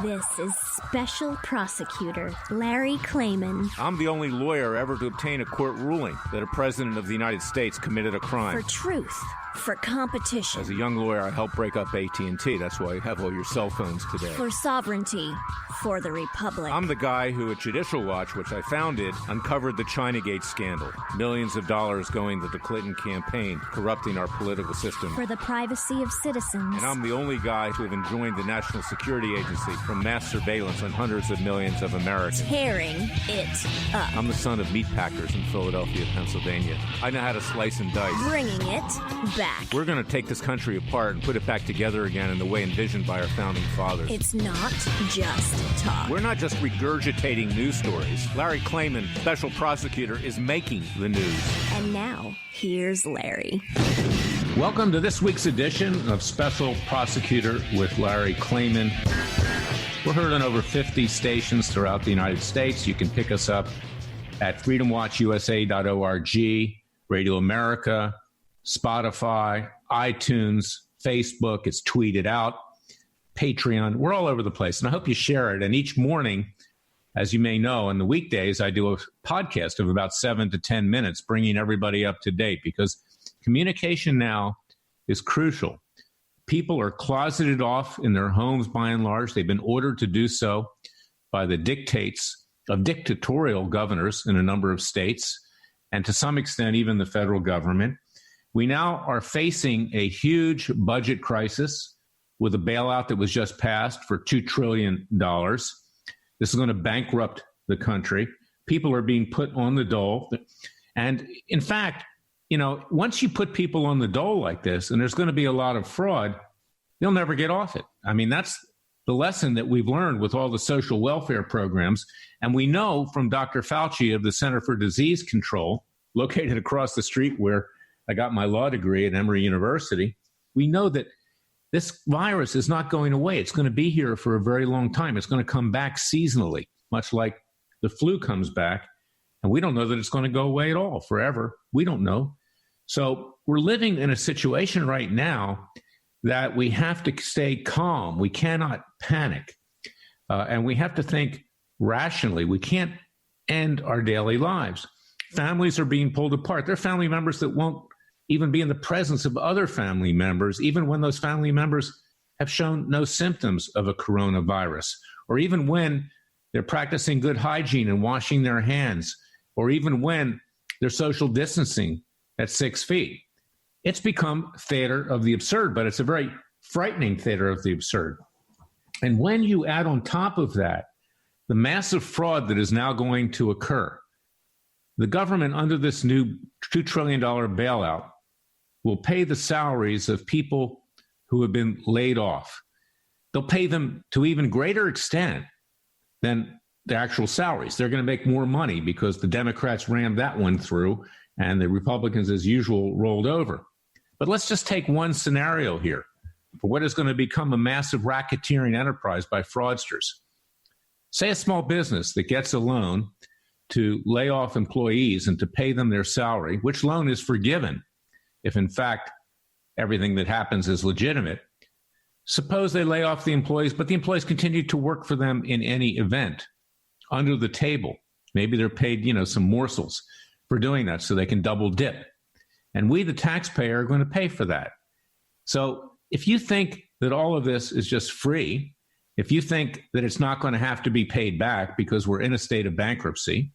This is Special Prosecutor Larry Klayman. I'm the only lawyer ever to obtain a court ruling that a president of the United States committed a crime. For truth. For competition. As a young lawyer, I helped break up AT&T. That's why you have all your cell phones today. For sovereignty. For the Republic. I'm the guy who at Judicial Watch, which I founded, uncovered the Chinagate scandal. Millions of dollars going to the Clinton campaign, corrupting our political system. For the privacy of citizens. And I'm the only guy to have enjoined the National Security Agency from mass surveillance on hundreds of millions of Americans. Tearing it up. I'm the son of meatpackers in Philadelphia, Pennsylvania. I know how to slice and dice. Bringing it back. We're going to take this country apart and put it back together again in the way envisioned by our founding fathers. It's not just talk. We're not just regurgitating news stories. Larry Klayman, special prosecutor, is making the news. And now, here's Larry. Welcome to this week's edition of Special Prosecutor with Larry Klayman. We're heard on over 50 stations throughout the United States. You can pick us up at freedomwatchusa.org, Radio America, Spotify, iTunes, Facebook. It's tweeted out, Patreon. We're all over the place, and I hope you share it. And each morning, as you may know, on the weekdays, I do a podcast of about 7 to 10 minutes, bringing everybody up to date, because communication now is crucial. People are closeted off in their homes by and large. They've been ordered to do so by the dictates of dictatorial governors in a number of states, and to some extent, even the federal government. We now are facing a huge budget crisis with a bailout that was just passed for $2 trillion. This is going to bankrupt the country. People are being put on the dole. And in fact, once you put people on the dole like this, and there's going to be a lot of fraud, they'll never get off it. I mean, that's the lesson that we've learned with all the social welfare programs. And we know from Dr. Fauci of the Center for Disease Control, located across the street where I got my law degree at Emory University, we know that this virus is not going away. It's going to be here for a very long time. It's going to come back seasonally, much like the flu comes back. And we don't know that it's going to go away at all forever. We don't know. So we're living in a situation right now that we have to stay calm. We cannot panic. And we have to think rationally. We can't end our daily lives. Families are being pulled apart. There are family members that won't even be in the presence of other family members, even when those family members have shown no symptoms of a coronavirus, or even when they're practicing good hygiene and washing their hands, or even when they're social distancing at 6 feet. It's become theater of the absurd, but it's a very frightening theater of the absurd. And when you add on top of that the massive fraud that is now going to occur, the government, under this new $2 trillion bailout, will pay the salaries of people who have been laid off. They'll pay them to even greater extent than the actual salaries. They're going to make more money because the Democrats rammed that one through and the Republicans, as usual, rolled over. But let's just take one scenario here for what is going to become a massive racketeering enterprise by fraudsters. Say a small business that gets a loan to lay off employees and to pay them their salary, which loan is forgiven if, in fact, everything that happens is legitimate. Suppose they lay off the employees, but the employees continue to work for them in any event under the table. Maybe they're paid, some morsels for doing that so they can double dip. And we, the taxpayer, are going to pay for that. So if you think that all of this is just free, if you think that it's not going to have to be paid back because we're in a state of bankruptcy,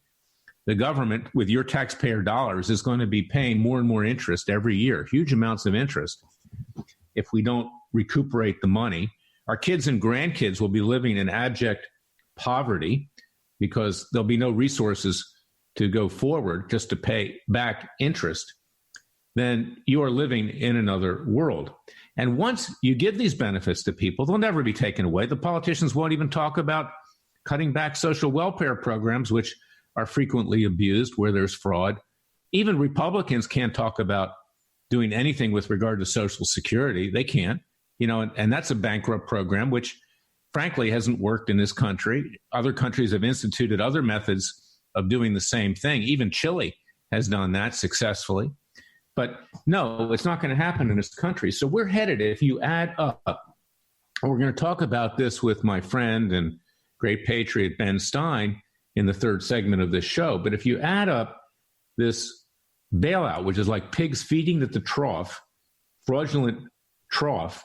the government, with your taxpayer dollars, is going to be paying more and more interest every year, huge amounts of interest. If we don't recuperate the money, our kids and grandkids will be living in abject poverty because there'll be no resources to go forward just to pay back interest. Then you are living in another world. And once you give these benefits to people, they'll never be taken away. The politicians won't even talk about cutting back social welfare programs, which are frequently abused, where there's fraud. Even Republicans can't talk about doing anything with regard to Social Security. They can't, and that's a bankrupt program, which frankly hasn't worked in this country. Other countries have instituted other methods of doing the same thing. Even Chile has done that successfully. But no, it's not going to happen in this country. So we're headed, if you add up We're going to talk about this with my friend and great patriot Ben Stein in the third segment of this show. But if you add up this bailout, which is like pigs feeding at the trough, fraudulent trough,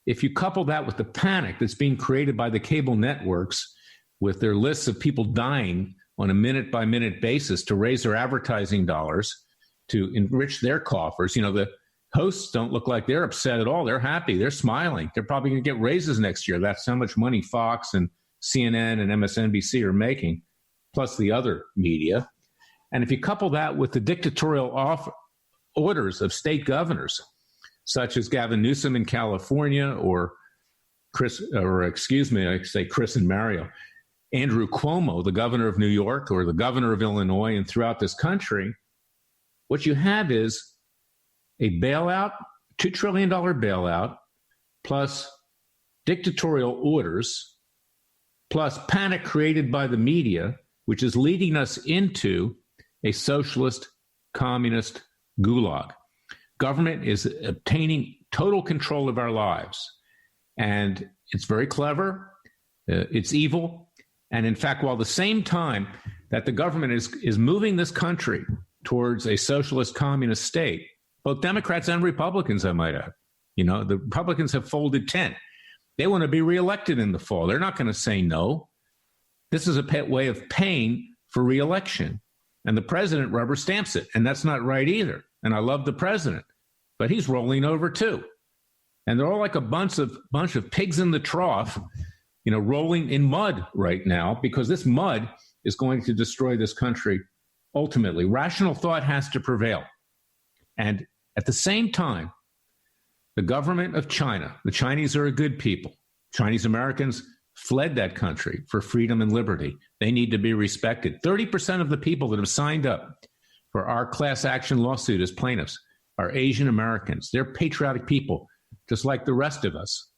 if you couple that with the panic that's being created by the cable networks with their lists of people dying on a minute-by-minute basis to raise their advertising dollars, to enrich their coffers, the hosts don't look like they're upset at all. They're happy. They're smiling. They're probably going to get raises next year. That's how much money Fox and CNN and MSNBC are making, plus the other media. And if you couple that with the dictatorial orders of state governors, such as Gavin Newsom in California, or Chris and Mario, Andrew Cuomo, the governor of New York, or the governor of Illinois, and throughout this country, what you have is a bailout, $2 trillion bailout, plus dictatorial orders, plus panic created by the media, which is leading us into a socialist, communist gulag. Government is obtaining total control of our lives. And it's very clever. It's evil. And in fact, while at the same time that the government is moving this country towards a socialist communist state, both Democrats and Republicans, I might add, the Republicans have folded tent. They want to be reelected in the fall. They're not going to say no. This is a way of paying for reelection. And the president rubber stamps it. And that's not right either. And I love the president, but he's rolling over too. And they're all like a bunch of pigs in the trough, rolling in mud right now, because this mud is going to destroy this country ultimately. Rational thought has to prevail. And at the same time, the government of China, the Chinese are a good people. Chinese Americans fled that country for freedom and liberty. They need to be respected. 30% of the people that have signed up for our class action lawsuit as plaintiffs are Asian Americans. They're patriotic people, just like the rest of us.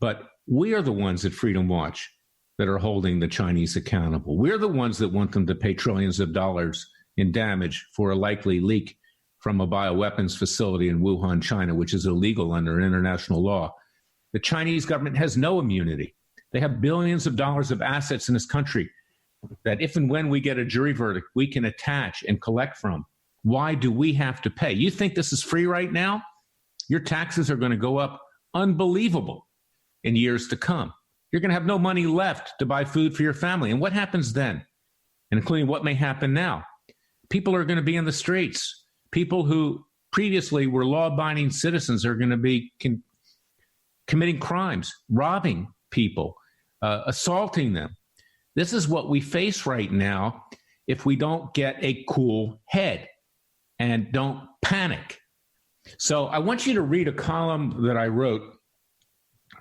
But we are the ones at Freedom Watch that are holding the Chinese accountable. We're the ones that want them to pay trillions of dollars in damage for a likely leak from a bioweapons facility in Wuhan, China, which is illegal under international law. The Chinese government has no immunity. They have billions of dollars of assets in this country that if and when we get a jury verdict, we can attach and collect from. Why do we have to pay? You think this is free right now? Your taxes are going to go up unbelievable in years to come. You're going to have no money left to buy food for your family. And what happens then? And including what may happen now. People are going to be in the streets. People who previously were law-abiding citizens are going to be committing crimes, robbing people, assaulting them. This is what we face right now if we don't get a cool head and don't panic. So I want you to read a column that I wrote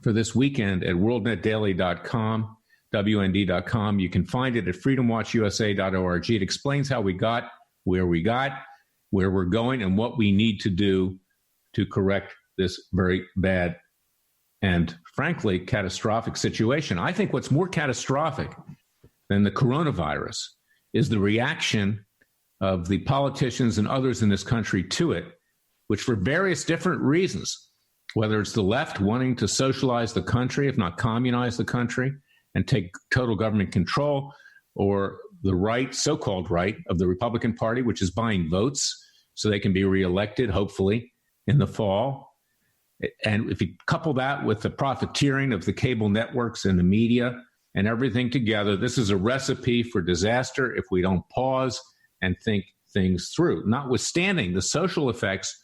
for this weekend at worldnetdaily.com, WND.com. You can find it at freedomwatchusa.org. It explains how we got, where we're going, and what we need to do to correct this very bad and, frankly, catastrophic situation. I think what's more catastrophic than the coronavirus is the reaction of the politicians and others in this country to it, which for various different reasons, whether it's the left wanting to socialize the country, if not communize the country, and take total government control, or the right, so-called right, of the Republican Party, which is buying votes so they can be reelected, hopefully, in the fall. And if you couple that with the profiteering of the cable networks and the media and everything together, this is a recipe for disaster if we don't pause and think things through, notwithstanding the social effects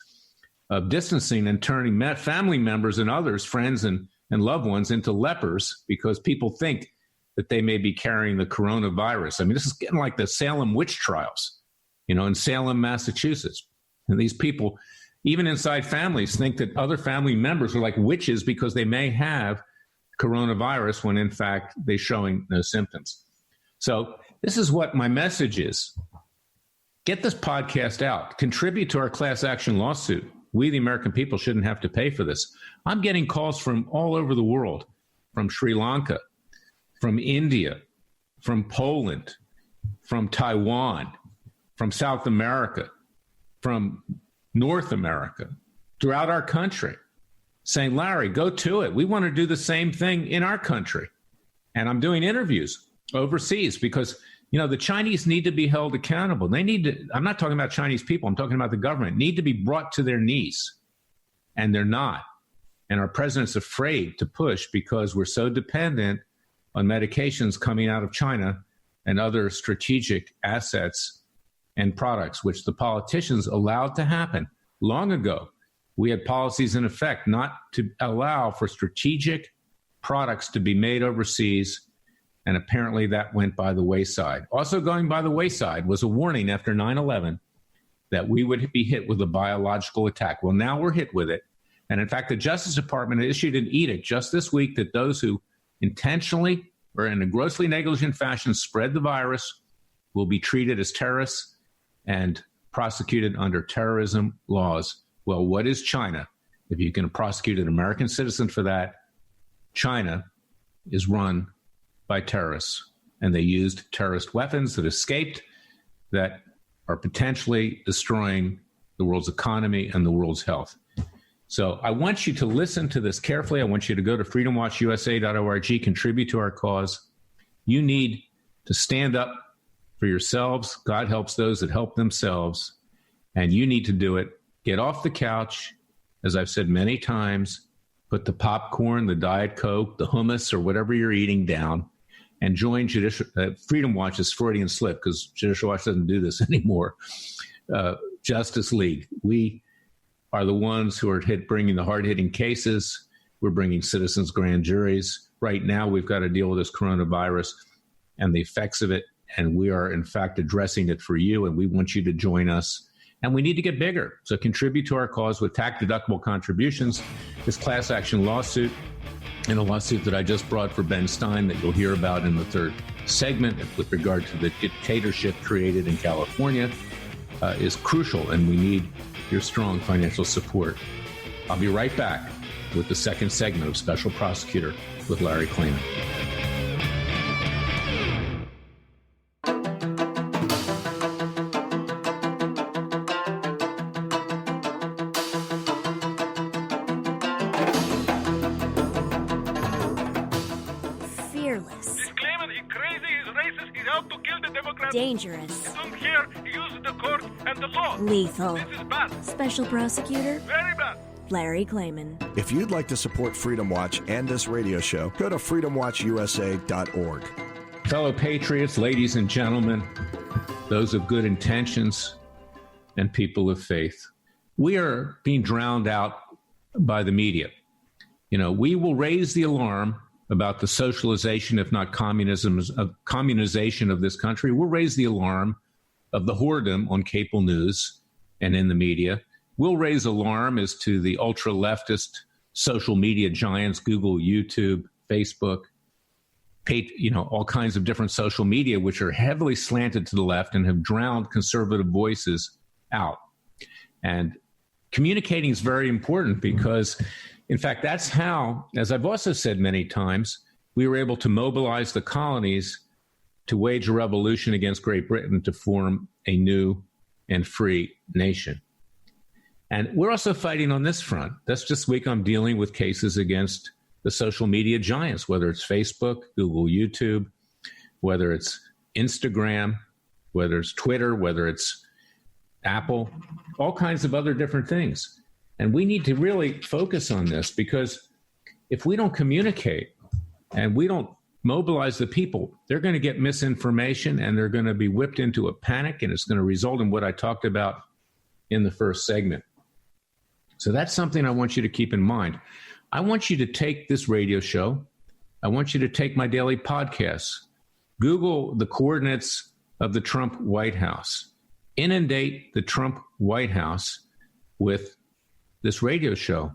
of distancing and turning family members and others, friends and loved ones, into lepers because people think that they may be carrying the coronavirus. I mean, this is getting like the Salem witch trials, in Salem, Massachusetts. And these people, even inside families, think that other family members are like witches because they may have coronavirus when, in fact, they're showing no symptoms. So this is what my message is. Get this podcast out. Contribute to our class action lawsuit. We, the American people, shouldn't have to pay for this. I'm getting calls from all over the world, from Sri Lanka, from India, from Poland, from Taiwan, from South America, from North America, throughout our country, saying, Larry, go to it. We want to do the same thing in our country. And I'm doing interviews overseas because, the Chinese need to be held accountable. They need to, I'm not talking about Chinese people, I'm talking about the government, need to be brought to their knees. And they're not. And our president's afraid to push because we're so dependent on medications coming out of China and other strategic assets and products, which the politicians allowed to happen long ago. We had policies in effect not to allow for strategic products to be made overseas, and apparently that went by the wayside. Also going by the wayside was a warning after 9/11 that we would be hit with a biological attack. Well, now we're hit with it. And in fact, the Justice Department issued an edict just this week that those who intentionally or in a grossly negligent fashion spread the virus will be treated as terrorists and prosecuted under terrorism laws. Well, what is China? If you can prosecute an American citizen for that, China is run by terrorists, and they used terrorist weapons that escaped that are potentially destroying the world's economy and the world's health. So I want you to listen to this carefully. I want you to go to freedomwatchusa.org, contribute to our cause. You need to stand up for yourselves. God helps those that help themselves, and you need to do it. Get off the couch, as I've said many times, put the popcorn, the Diet Coke, the hummus, or whatever you're eating down, and join Freedom Watch's Freudian slip, because Judicial Watch doesn't do this anymore. Justice League. We are the ones who are bringing the hard-hitting cases. We're bringing citizens' grand juries. Right now, we've got to deal with this coronavirus and the effects of it, and we are, in fact, addressing it for you, and we want you to join us. And we need to get bigger. So contribute to our cause with tax-deductible contributions. This class action lawsuit and a lawsuit that I just brought for Ben Stein that you'll hear about in the third segment with regard to the dictatorship created in California is crucial, and we need your strong financial support. I'll be right back with the second segment of Special Prosecutor with Larry Klayman. Dangerous. Don't care. Use the court and the law. Lethal. This is bad. Special Prosecutor Very bad. Larry Klayman. If you'd like to support Freedom Watch and this radio show, go to freedomwatchusa.org. Fellow patriots, ladies and gentlemen, those of good intentions and people of faith, we are being drowned out by the media. We will raise the alarm about the socialization, if not communization of this country. We'll raise the alarm of the whoredom on cable news and in the media. We'll raise alarm as to the ultra-leftist social media giants, Google, YouTube, Facebook, all kinds of different social media, which are heavily slanted to the left and have drowned conservative voices out. And communicating is very important because, in fact, that's how, as I've also said many times, we were able to mobilize the colonies to wage a revolution against Great Britain to form a new and free nation. And we're also fighting on this front. This week I'm dealing with cases against the social media giants, whether it's Facebook, Google, YouTube, whether it's Instagram, whether it's Twitter, whether it's Apple, all kinds of other different things. And we need to really focus on this because if we don't communicate and we don't mobilize the people, they're going to get misinformation and they're going to be whipped into a panic, and it's going to result in what I talked about in the first segment. So that's something I want you to keep in mind. I want you to take this radio show. I want you to take my daily podcasts. Google the coordinates of the Trump White House. Inundate the Trump White House with this radio show.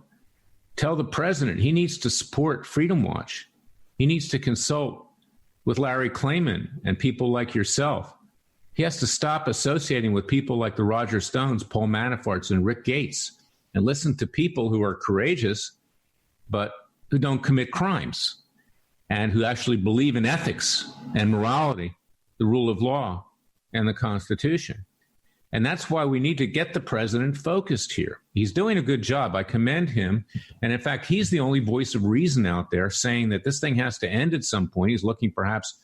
Tell the president he needs to support Freedom Watch. He needs to consult with Larry Klayman and people like yourself. He has to stop associating with people like the Roger Stones, Paul Manaforts, and Rick Gates, and listen to people who are courageous, but who don't commit crimes and who actually believe in ethics and morality, the rule of law, and the Constitution. And that's why we need to get the president focused here. He's doing a good job. I commend him. And in fact, he's the only voice of reason out there saying that this thing has to end at some point. He's looking perhaps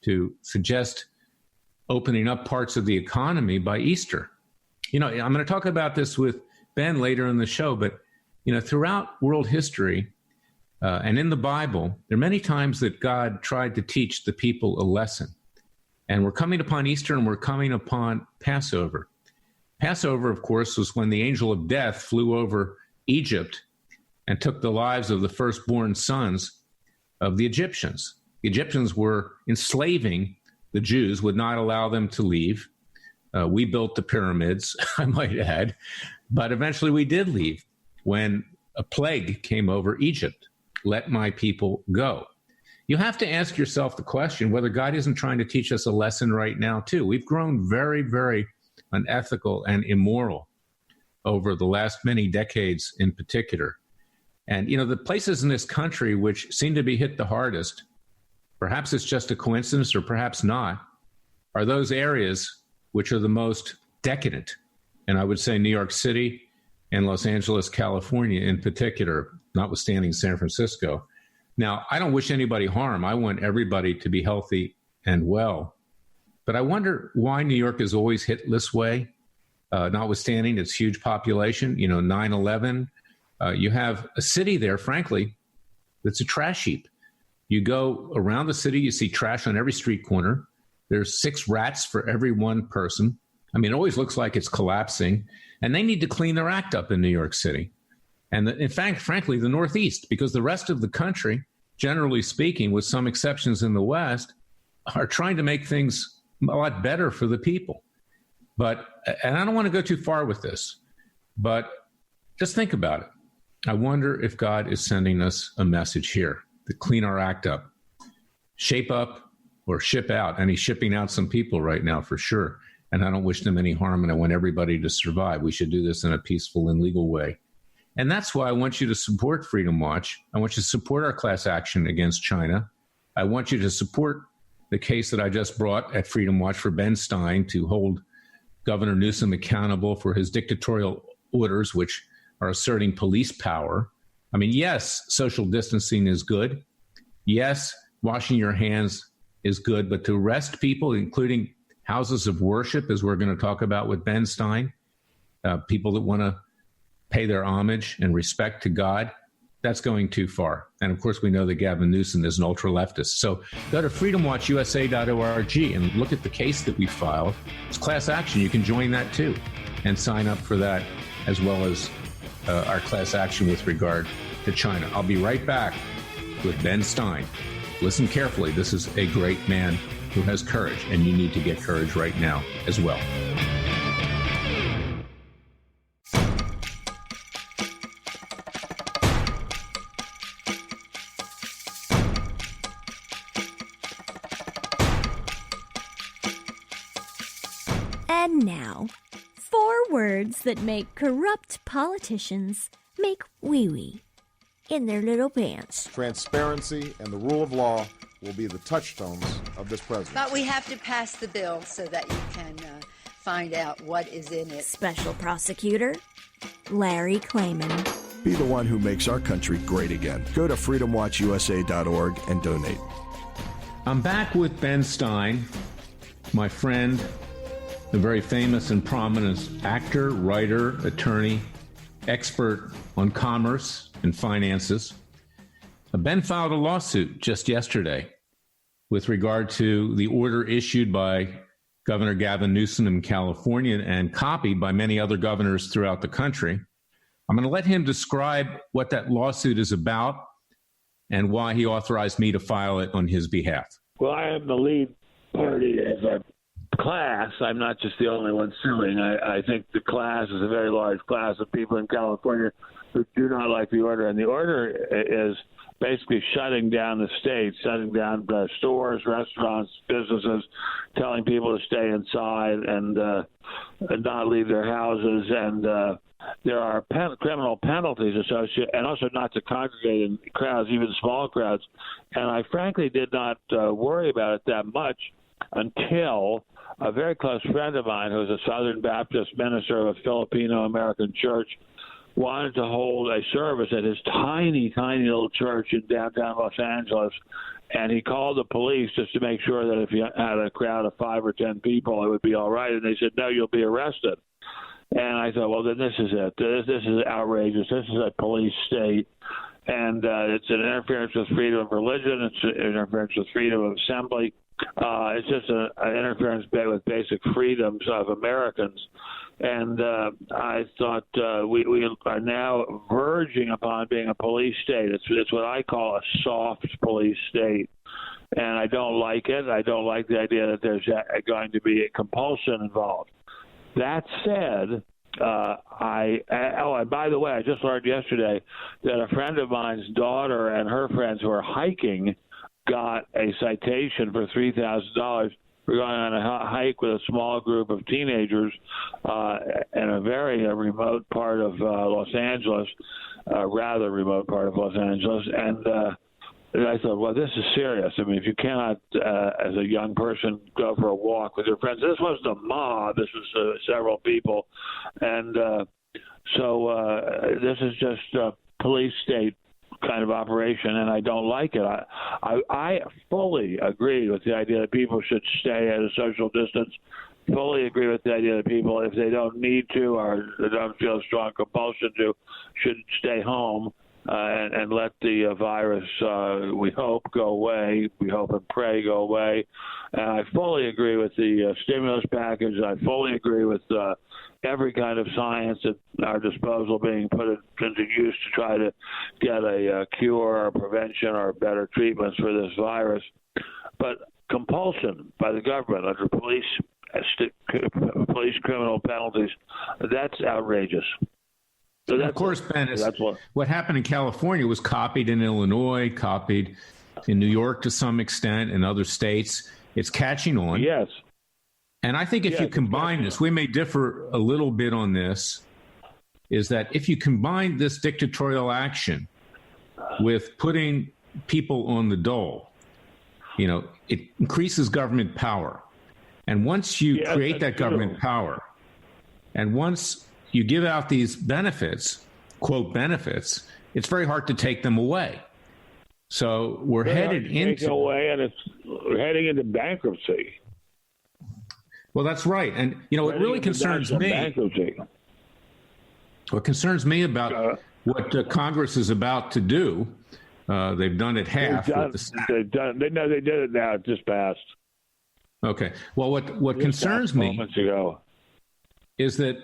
to suggest opening up parts of the economy by Easter. I'm going to talk about this with Ben later in the show, but, throughout world history and in the Bible, there are many times that God tried to teach the people a lesson. And we're coming upon Easter and we're coming upon Passover. Passover, of course, was when the angel of death flew over Egypt and took the lives of the firstborn sons of the Egyptians. The Egyptians were enslaving the Jews, would not allow them to leave. We built the pyramids, I might add, but eventually we did leave when a plague came over Egypt. Let my people go. You have to ask yourself the question whether God isn't trying to teach us a lesson right now, too. We've grown very, very unethical and immoral over the last many decades in particular. And, the places in this country which seem to be hit the hardest, perhaps it's just a coincidence or perhaps not, are those areas which are the most decadent. And I would say New York City and Los Angeles, California in particular, notwithstanding San Francisco. Now, I don't wish anybody harm. I want everybody to be healthy and well. But I wonder why New York is always hit this way, notwithstanding its huge population. 9/11, you have a city there, frankly, that's a trash heap. You go around the city, you see trash on every street corner. There's 6 rats for every one person. It always looks like it's collapsing. And they need to clean their act up in New York City. And in fact, frankly, the Northeast, because the rest of the country, generally speaking, with some exceptions in the West, are trying to make things a lot better for the people. And I don't want to go too far with this, but just think about it. I wonder if God is sending us a message here to clean our act up, shape up or ship out. And he's shipping out some people right now for sure. And I don't wish them any harm, and I want everybody to survive. We should do this in a peaceful and legal way. And that's why I want you to support Freedom Watch. I want you to support our class action against China. I want you to support the case that I just brought at Freedom Watch for Ben Stein to hold Governor Newsom accountable for his dictatorial orders, which are asserting police power. Yes, social distancing is good. Yes, washing your hands is good. But to arrest people, including houses of worship, as we're going to talk about with Ben Stein, people that want to pay their homage and respect to God, that's going too far. And of course, we know that Gavin Newsom is an ultra-leftist. So go to freedomwatchusa.org and look at the case that we filed. It's class action. You can join that too and sign up for that, as well as our class action with regard to China. I'll be right back with Ben Stein. Listen carefully. This is a great man who has courage, and you need to get courage right now as well. And now, 4 words that make corrupt politicians make wee-wee in their little pants. Transparency and the rule of law will be the touchstones of this presidency. But we have to pass the bill so that you can find out what is in it. Special Prosecutor Larry Klayman. Be the one who makes our country great again. Go to freedomwatchusa.org and donate. I'm back with Ben Stein, my friend, the very famous and prominent actor, writer, attorney, expert on commerce and finances. Ben filed a lawsuit just yesterday with regard to the order issued by Governor Gavin Newsom in California and copied by many other governors throughout the country. I'm going to let him describe what that lawsuit is about and why he authorized me to file it on his behalf. Well, I am the lead party as a class. I'm not just the only one suing. I think the class is a very large class of people in California who do not like the order. And the order is basically shutting down the state, shutting down stores, restaurants, businesses, telling people to stay inside and not leave their houses. And there are criminal penalties associated, and also not to congregate in crowds, even small crowds. And I frankly did not worry about it that much until a very close friend of mine, who's a Southern Baptist minister of a Filipino-American church, wanted to hold a service at his tiny, tiny little church in downtown Los Angeles. And he called the police just to make sure that if you had a crowd of 5 or 10 people, it would be all right. And they said, no, you'll be arrested. And I thought, well, then this is it. This is outrageous. This is a police state. And it's an interference with freedom of religion. It's an interference with freedom of assembly. It's just an interference with basic freedoms of Americans. And I thought we are now verging upon being a police state. It's what I call a soft police state. And I don't like it. I don't like the idea that there's going to be a compulsion involved. That said, and by the way, I just learned yesterday that a friend of mine's daughter and her friends who are hiking got a citation for $3,000 for going on a hike with a small group of teenagers in a very remote part of Los Angeles, rather remote part of Los Angeles. And I thought, well, this is serious. I mean, if you cannot, as a young person, go for a walk with your friends, this wasn't a mob. This was several people. And so this is just a police state kind of operation, and I don't like it. I fully agree with the idea that people should stay at a social distance, fully agree with the idea that people, if they don't need to or they don't feel a strong compulsion to, should stay home and let the virus, we hope, go away. We hope and pray go away. And I fully agree with the stimulus package. I fully agree with every kind of science at our disposal being put into use to try to get a cure or prevention or better treatments for this virus. But compulsion by the government under police criminal penalties, that's outrageous. So of course, Ben, what happened in California was copied in Illinois, copied in New York to some extent, in other states. It's catching on. Yes. And I think if you combine this, we may differ a little bit on this, is that if you combine this dictatorial action with putting people on the dole, it increases government power. And once you create that government power, and once you give out these benefits, quote benefits, it's very hard to take them away. So we're headed heading into bankruptcy. Well, that's right. And, what really concerns me, what concerns me about what Congress is about to do, they've done it half. They did it now. It just passed. Okay. Well, what concerns me is that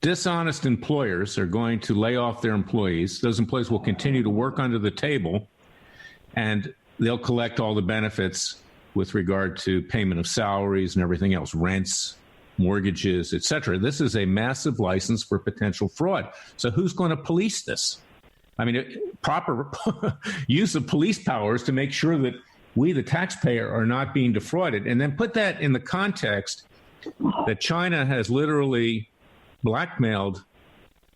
dishonest employers are going to lay off their employees. Those employees will continue to work under the table, and they'll collect all the benefits with regard to payment of salaries and everything else, rents, mortgages, et cetera. This is a massive license for potential fraud. So who's going to police this? I mean, proper use of police powers to make sure that we, the taxpayer, are not being defrauded. And then put that in the context that China has literally blackmailed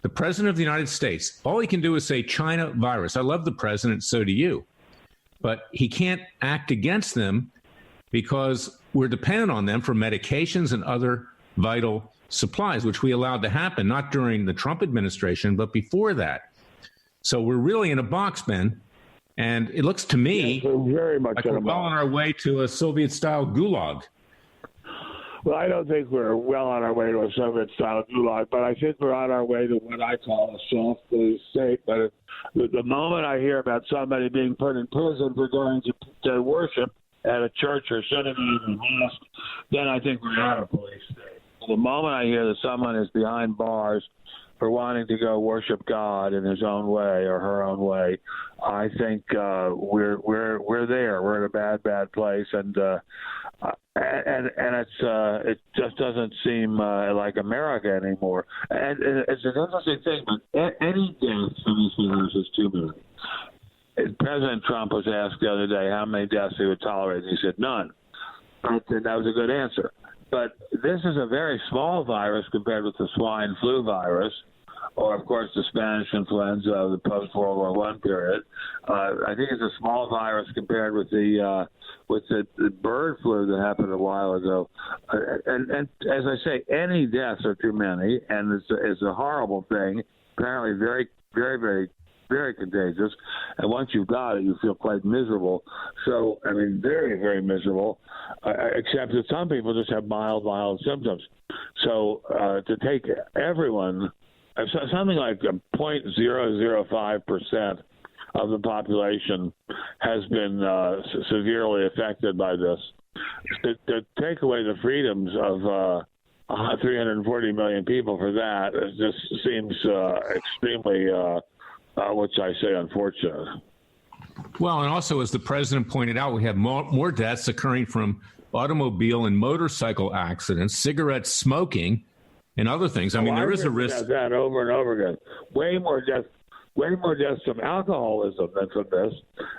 the president of the United States. All he can do is say China virus. I love the president, so do you. But he can't act against them because we're dependent on them for medications and other vital supplies, which we allowed to happen, not during the Trump administration, but before that. So we're really in a box, Ben. And it looks to me very much like we're well on our way to a Soviet-style gulag. Well, I don't think we're well on our way to a Soviet-style gulag, but I think we're on our way to what I call a soft police state. But the moment I hear about somebody being put in prison for going to worship at a church or synagogue or mosque, then I think we're out of police state. The moment I hear that someone is behind bars for wanting to go worship God in his own way or her own way, I think we're there. We're in a bad place, and it just doesn't seem like America anymore. And it's an interesting thing, but any death from this virus is too many. President Trump was asked the other day how many deaths he would tolerate. He said none. And that was a good answer. But this is a very small virus compared with the swine flu virus. or of course the Spanish influenza of the post-World War I period. I think it's a small virus compared with the bird flu that happened a while ago. And as I say, any deaths are too many, and it's a horrible thing. Apparently, very, very, very, very contagious. And once you've got it, you feel quite miserable. So, I mean, very, very miserable. Except that some people just have mild symptoms. So, to take everyone, something like 0.005% of the population has been severely affected by this. To take away the freedoms of 340 million people for that, it just seems extremely, which I say, unfortunate. Well, and also, as the president pointed out, we have more deaths occurring from automobile and motorcycle accidents, cigarette smoking, and other things. I mean, there is a risk. That over and over again. Way more deaths from alcoholism than from this.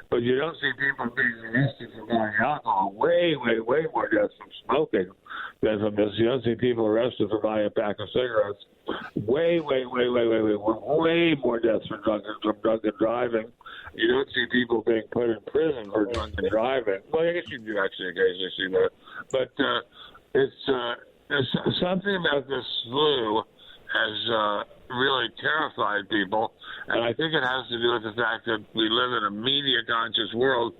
But you don't see people being arrested for buying alcohol. Way, way, way more deaths from smoking than from this. You don't see people arrested for buying a pack of cigarettes. Way, way, way, way, way, way, way more deaths from drunken driving. You don't see people being put in prison for drunken driving. Well, I guess you do actually occasionally see that. But it's something about this flu has really terrified people, and I think it has to do with the fact that we live in a media-conscious world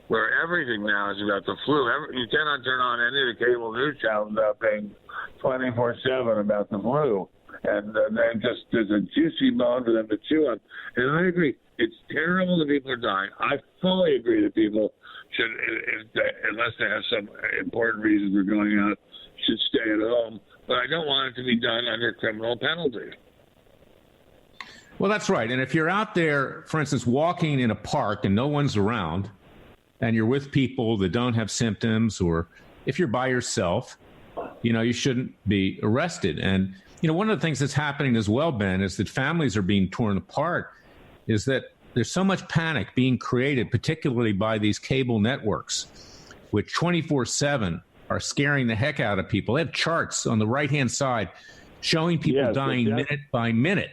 where everything now is about the flu. You cannot turn on any of the cable news channels without being 24/7 about the flu. And there's a juicy bone for them to chew on. And I agree, it's terrible that people are dying. I fully agree that people should, unless they have some important reason for going out, should stay at home. But I don't want it to be done under criminal penalty. Well, that's right. And if you're out there, for instance, walking in a park and no one's around, and you're with people that don't have symptoms, or if you're by yourself, you shouldn't be arrested. And, one of the things that's happening as well, Ben, is that families are being torn apart, is that there's so much panic being created, particularly by these cable networks, which 24/7 are scaring the heck out of people. They have charts on the right-hand side showing people dying minute by minute.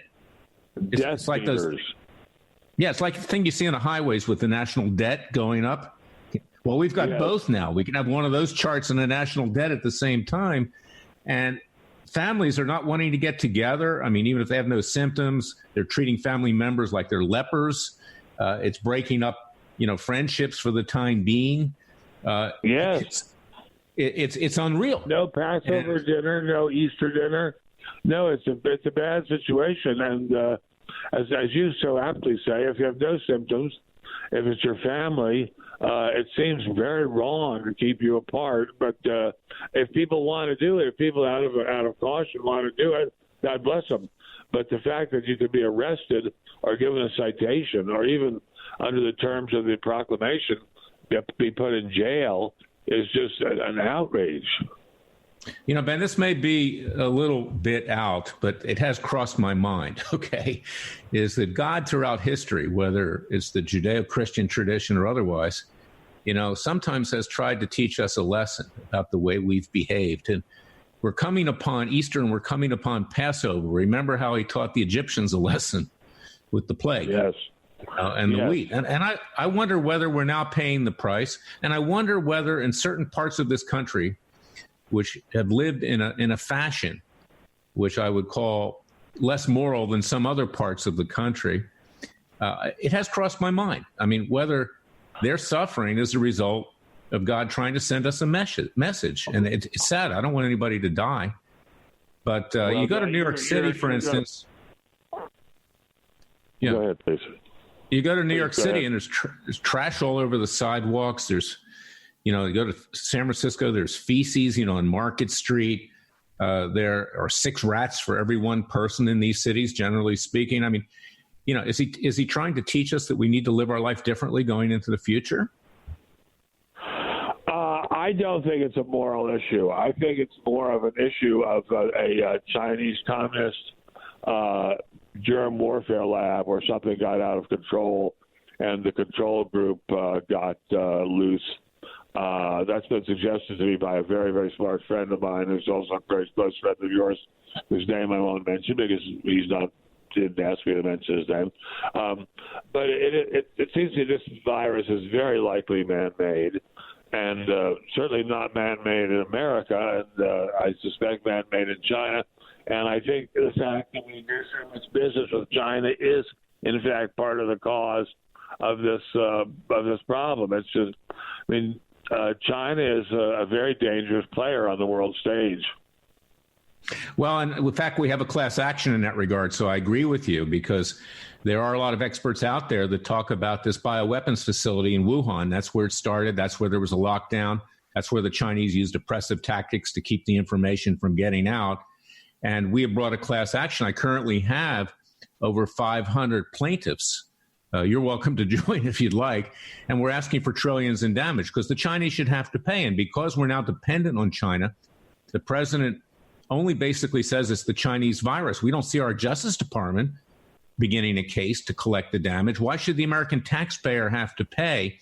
It's like those. Yeah, it's like the thing you see on the highways with the national debt going up. Well, we've got both now. We can have one of those charts and the national debt at the same time. And families are not wanting to get together. I mean, even if they have no symptoms, they're treating family members like they're lepers. It's breaking up, friendships for the time being. It's unreal. No Passover dinner, no Easter dinner. No, it's a bad situation. And as you so aptly say, if you have no symptoms, if it's your family, it seems very wrong to keep you apart. But if people want to do it, if people out of caution want to do it, God bless them. But the fact that you could be arrested or given a citation or even under the terms of the proclamation be put in jail is just an outrage. Ben, this may be a little bit out, but it has crossed my mind, okay, is that God throughout history, whether it's the Judeo-Christian tradition or otherwise, sometimes has tried to teach us a lesson about the way we've behaved. And we're coming upon Easter and we're coming upon Passover. Remember how he taught the Egyptians a lesson with the plague. Yes. And the wheat. And I wonder whether we're now paying the price. And I wonder whether in certain parts of this country, which have lived in a fashion which I would call less moral than some other parts of the country, it has crossed my mind. I mean, whether their suffering is a result of God trying to send us a message. And it's sad. I don't want anybody to die. But you go to New York City, for instance. Go ahead, please. You go to New York City and there's trash all over the sidewalks. There's, you go to San Francisco, there's feces, on Market Street. There are 6 rats for every one person in these cities, generally speaking. I mean, is he trying to teach us that we need to live our life differently going into the future? I don't think it's a moral issue. I think it's more of an issue of a Chinese communist germ warfare lab where something got out of control and the control group got loose. That's been suggested to me by a very, very smart friend of mine who's also a very close friend of yours, whose name I won't mention because he's not didn't ask me to mention his name. But it seems to me this virus is very likely man-made, and certainly not man-made in America, and I suspect man-made in China. And I think the fact that we do so much business with China is, in fact, part of the cause of this problem. It's just, I mean, China is a very dangerous player on the world stage. Well, and in fact, we have a class action in that regard. So I agree with you, because there are a lot of experts out there that talk about this bioweapons facility in Wuhan. That's where it started. That's where there was a lockdown. That's where the Chinese used oppressive tactics to keep the information from getting out. And we have brought a class action. I currently have over 500 plaintiffs. You're welcome to join if you'd like. And we're asking for trillions in damage because the Chinese should have to pay. And because we're now dependent on China, the president only basically says it's the Chinese virus. We don't see our Justice Department beginning a case to collect the damage. Why should the American taxpayer have to pay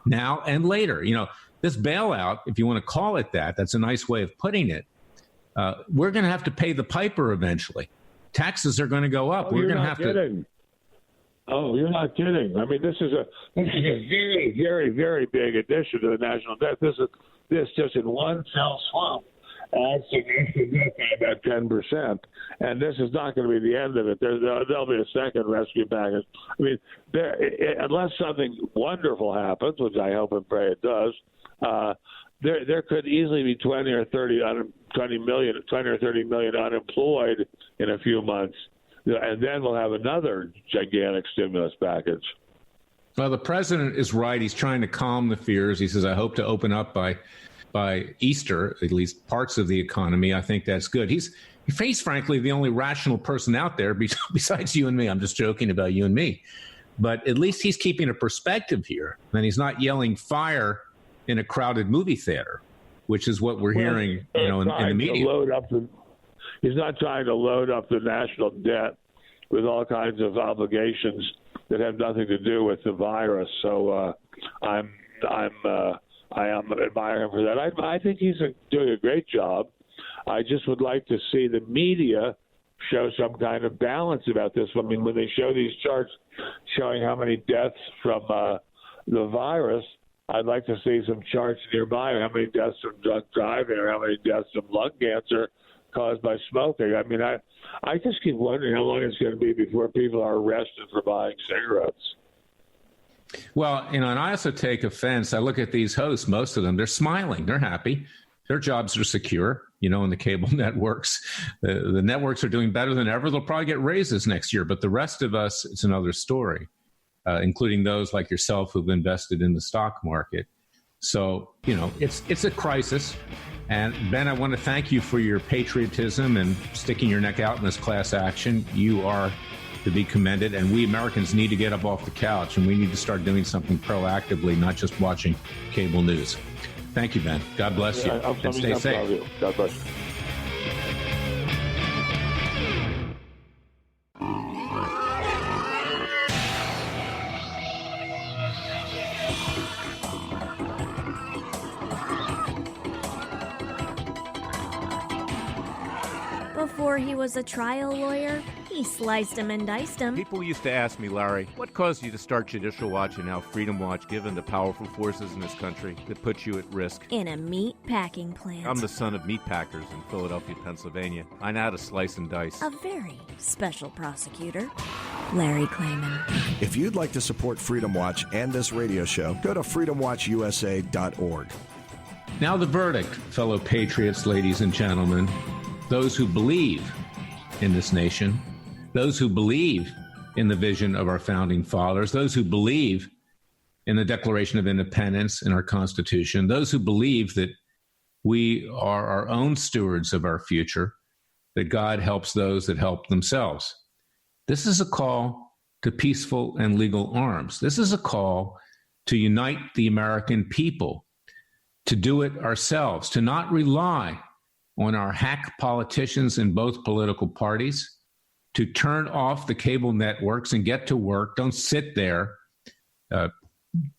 now and later? You know, this bailout, if you want to call it that, that's a nice way of putting it. We're going to have to pay the piper eventually. Taxes are going to go up. Oh, we're going to have to. Oh, you're not kidding. I mean, this is a very, very, very big addition to the national debt. This just in one fell swoop adds to national debt by about 10%. And this is not going to be the end of it. There'll be a second rescue package. I mean, unless something wonderful happens, which I hope and pray it does, there could easily be 20 or 30 million unemployed in a few months. And then we'll have another gigantic stimulus package. Well, the president is right. He's trying to calm the fears. He says, I hope to open up by Easter, at least parts of the economy. I think that's good. He's frankly, the only rational person out there besides you and me. I'm just joking about you and me. But at least he's keeping a perspective here. And he's not yelling fire in a crowded movie theater, which is what we're hearing in the media. He's not trying to load up the national debt with all kinds of obligations that have nothing to do with the virus. So I am admiring him for that. I think he's doing a great job. I just would like to see the media show some kind of balance about this. I mean, when they show these charts showing how many deaths from the virus, I'd like to see some charts nearby how many deaths from drunk driving or how many deaths from lung cancer caused by smoking. I mean, I just keep wondering how long it's going to be before people are arrested for buying cigarettes. Well, and I also take offense. I look at these hosts, most of them, they're smiling. They're happy. Their jobs are secure, in the cable networks. The networks are doing better than ever. They'll probably get raises next year. But the rest of us, it's another story, including those like yourself who've invested in the stock market. So, it's a crisis. And Ben, I want to thank you for your patriotism and sticking your neck out in this class action. You are to be commended, and we Americans need to get up off the couch, and we need to start doing something proactively, not just watching cable news. Thank you, Ben. God bless you, and stay safe. God bless you. Before he was a trial lawyer, he sliced him and diced him. People used to ask me, Larry, what caused you to start Judicial Watch and now Freedom Watch, given the powerful forces in this country that put you at risk? In a meat packing plant. I'm the son of meat packers in Philadelphia, Pennsylvania. I know how to slice and dice. A very special prosecutor, Larry Klayman. If you'd like to support Freedom Watch and this radio show, go to freedomwatchusa.org. Now the verdict, fellow patriots, ladies and gentlemen. Those who believe in this nation, those who believe in the vision of our founding fathers, those who believe in the Declaration of Independence in our Constitution, those who believe that we are our own stewards of our future, that God helps those that help themselves. This is a call to peaceful and legal arms. This is a call to unite the American people, to do it ourselves, to not rely on our hack politicians in both political parties, to turn off the cable networks and get to work. Don't sit there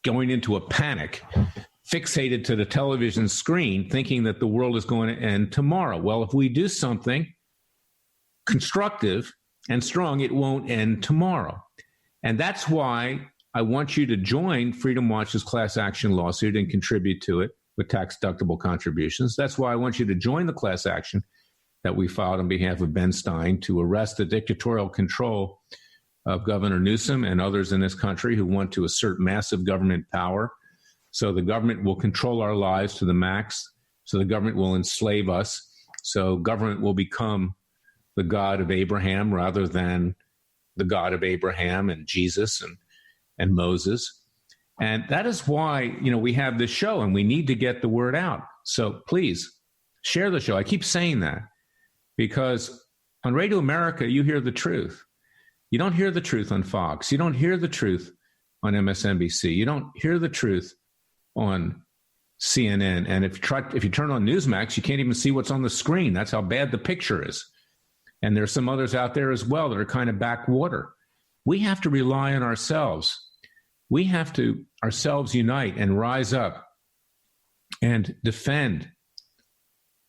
going into a panic, fixated to the television screen, thinking that the world is going to end tomorrow. Well, if we do something constructive and strong, it won't end tomorrow. And that's why I want you to join Freedom Watch's class action lawsuit and contribute to it with tax-deductible contributions. That's why I want you to join the class action that we filed on behalf of Ben Stein to arrest the dictatorial control of Governor Newsom and others in this country who want to assert massive government power. So the government will control our lives to the max. So the government will enslave us. So government will become the God of Abraham rather than the God of Abraham and Jesus and Moses. And that is why, we have this show and we need to get the word out. So please share the show. I keep saying that because on Radio America, you hear the truth. You don't hear the truth on Fox. You don't hear the truth on MSNBC. You don't hear the truth on CNN. And if you turn on Newsmax, you can't even see what's on the screen. That's how bad the picture is. And there's some others out there as well that are kind of backwater. We have to rely on ourselves. We have to ourselves unite and rise up and defend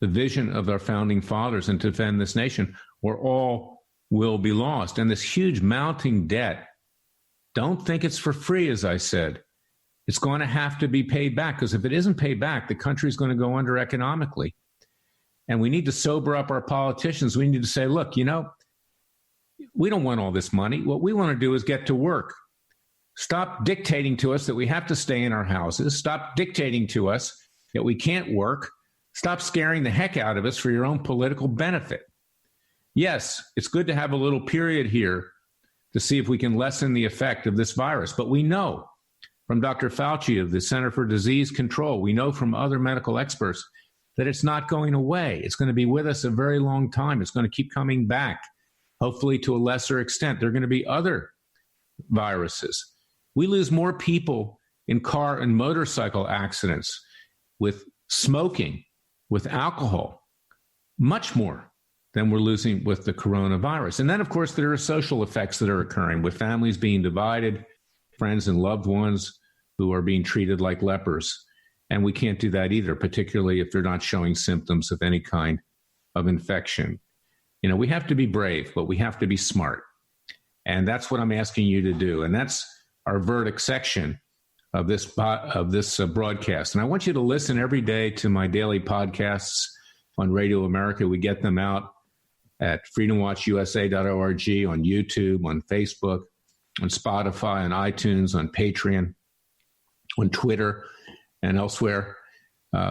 the vision of our founding fathers and defend this nation, or all will be lost. And this huge mounting debt, don't think it's for free, as I said. It's going to have to be paid back, because if it isn't paid back, the country's going to go under economically. And we need to sober up our politicians. We need to say, look, we don't want all this money. What we want to do is get to work. Stop dictating to us that we have to stay in our houses. Stop dictating to us that we can't work. Stop scaring the heck out of us for your own political benefit. Yes, it's good to have a little period here to see if we can lessen the effect of this virus. But we know from Dr. Fauci of the Center for Disease Control, we know from other medical experts that it's not going away. It's going to be with us a very long time. It's going to keep coming back, hopefully to a lesser extent. There are going to be other viruses. We lose more people in car and motorcycle accidents with smoking, with alcohol, much more than we're losing with the coronavirus. And then, of course, there are social effects that are occurring with families being divided, friends and loved ones who are being treated like lepers. And we can't do that either, particularly if they're not showing symptoms of any kind of infection. We have to be brave, but we have to be smart. And that's what I'm asking you to do. And that's our verdict section of this broadcast. And I want you to listen every day to my daily podcasts on Radio America. We get them out at freedomwatchusa.org, on YouTube, on Facebook, on Spotify, on iTunes, on Patreon, on Twitter, and elsewhere,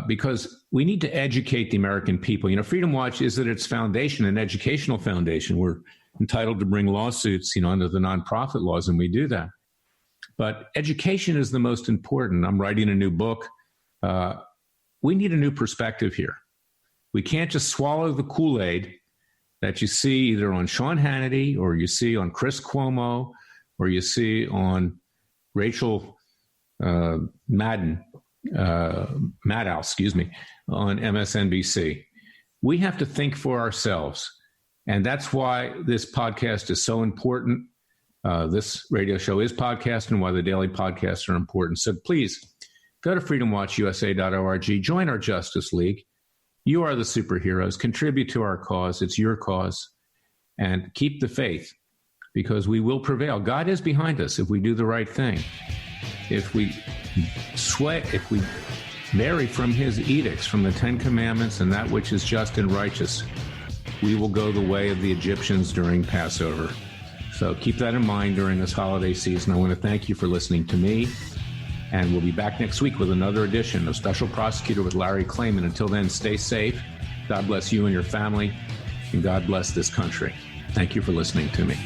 because we need to educate the American people. Freedom Watch is at its foundation an educational foundation. We're entitled to bring lawsuits, under the nonprofit laws, and we do that. But education is the most important. I'm writing a new book. We need a new perspective here. We can't just swallow the Kool-Aid that you see either on Sean Hannity or you see on Chris Cuomo or you see on Rachel Maddow, on MSNBC. We have to think for ourselves. And that's why this podcast is so important. This radio show is podcast, and why the daily podcasts are important. So please go to freedomwatchusa.org, join our Justice League. You are the superheroes. Contribute to our cause. It's your cause. And keep the faith, because we will prevail. God is behind us if we do the right thing. If we vary from his edicts, from the Ten Commandments and that which is just and righteous, we will go the way of the Egyptians during Passover. So keep that in mind during this holiday season. I want to thank you for listening to me, and we'll be back next week with another edition of Special Prosecutor with Larry Klayman. Until then, stay safe. God bless you and your family, and God bless this country. Thank you for listening to me.